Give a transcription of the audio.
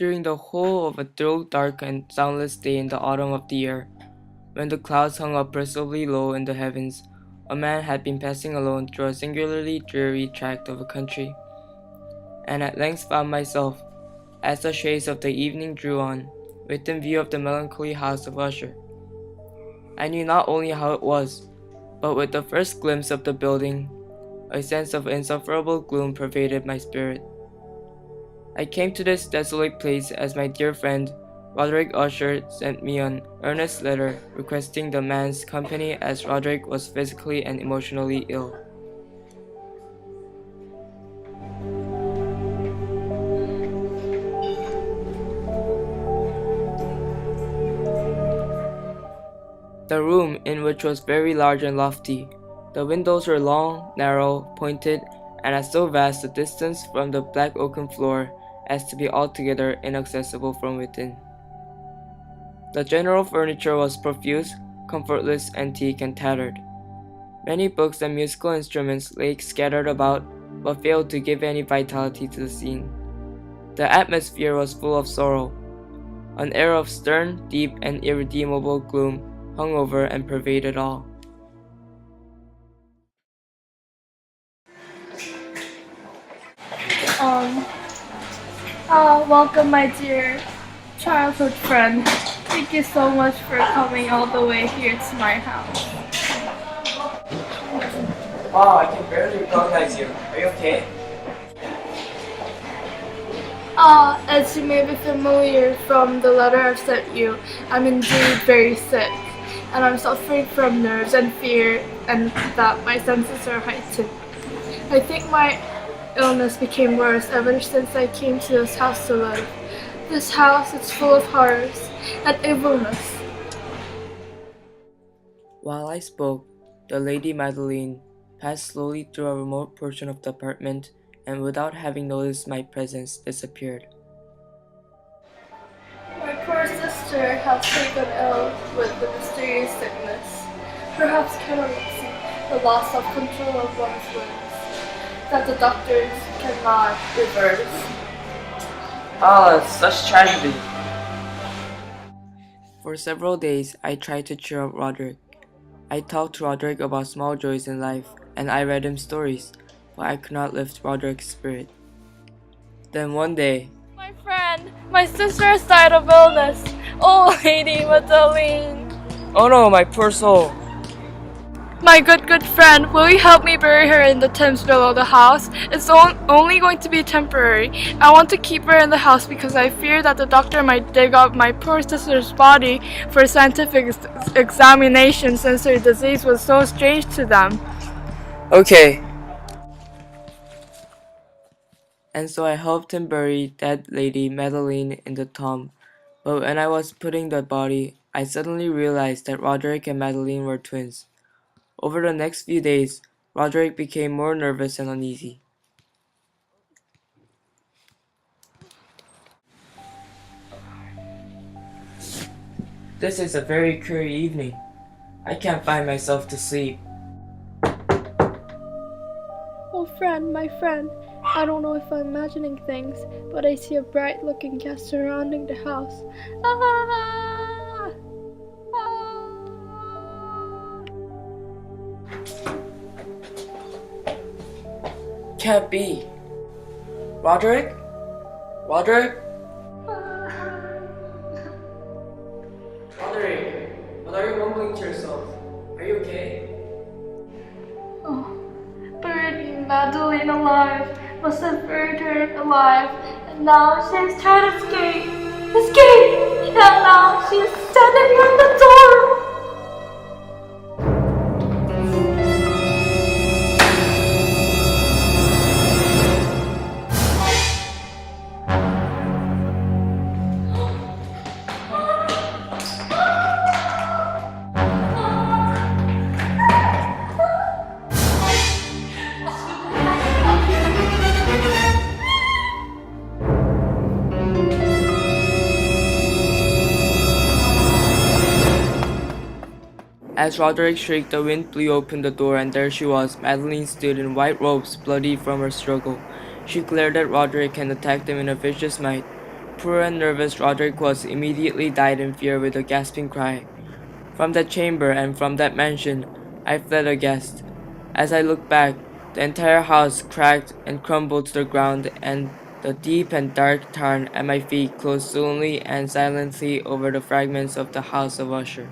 during the whole of a dull, dark, and soundless day in the autumn of the year, when the clouds hung oppressively low in the heavens, a man had been passing alone through a singularly dreary tract of a country, and at length found myself, as the shades of the evening drew on, within view of the melancholy house of Usher. I knew not only how it was, but with the first glimpse of the building, a sense of insufferable gloom pervaded my spirit. I came to this desolate place as my dear friend, Roderick Usher, sent me an earnest letter requesting the man's company as Roderick was physically and emotionally ill. The room in which was very large and lofty. The windows were long, narrow, pointed, and at so vast a distance from the black oaken floor as to be altogether inaccessible from within. The general furniture was profuse, comfortless, antique, and tattered. Many books and musical instruments lay scattered about, but failed to give any vitality to the scene. The atmosphere was full of sorrow. An air of stern, deep, and irredeemable gloom hung over and pervaded all. Welcome, my dear childhood friend. Thank you so much for coming all the way here to my house. Wow, I can barely recognize you. Are you okay? As you may be familiar from the letter I've sent you, I'm indeed very sick, and I'm suffering from nerves and fear, and that my senses are heightened. I think my illness became worse ever since I came to this house to live. This house is full of horrors and evilness. While I spoke, the Lady Madeline passed slowly through a remote portion of the apartment and without having noticed my presence disappeared. My poor sister has taken ill with the mysterious sickness, perhaps catalepsy, the loss of control of one's limbs, that the doctors cannot reverse. Such tragedy. For several days, I tried to cheer up Roderick. I talked to Roderick about small joys in life, and I read him stories, but I could not lift Roderick's spirit. Then one day, My friend, my sister has died of illness. Oh, Lady Madeline. oh no, my poor soul! My good friend, will you help me bury her in the Thames below the house? It's only going to be temporary. I want to keep her in the house because I fear that the doctor might dig up my poor sister's body for scientific examination since her disease was so strange to them. Okay. And so I helped him bury dead Lady Madeline in the tomb. But when I was putting the body, I suddenly realized that Roderick and Madeline were twins. Over the next few days, Roderick became more nervous and uneasy. This is a very curious evening. I can't find myself to sleep. Oh friend, my friend, I don't know if I'm imagining things, but I see a bright-looking guest surrounding the house. Ah! Can't be. Roderick? Roderick? Roderick, what are you mumbling to yourself? Are you okay? Oh, buried Madeline alive. Must have buried her alive. And now she's trying to escape. Escape! And now she's standing in the door. As Roderick shrieked, the wind blew open the door, and there she was. Madeline stood in white robes, bloody from her struggle. She glared at Roderick and attacked him in a vicious might. poor and nervous Roderick was immediately died in fear with a gasping cry. From that chamber and from that mansion I fled aghast. As I looked back, the entire house cracked and crumbled to the ground, and the deep and dark tarn at my feet closed slowly and silently over the fragments of the house of Usher.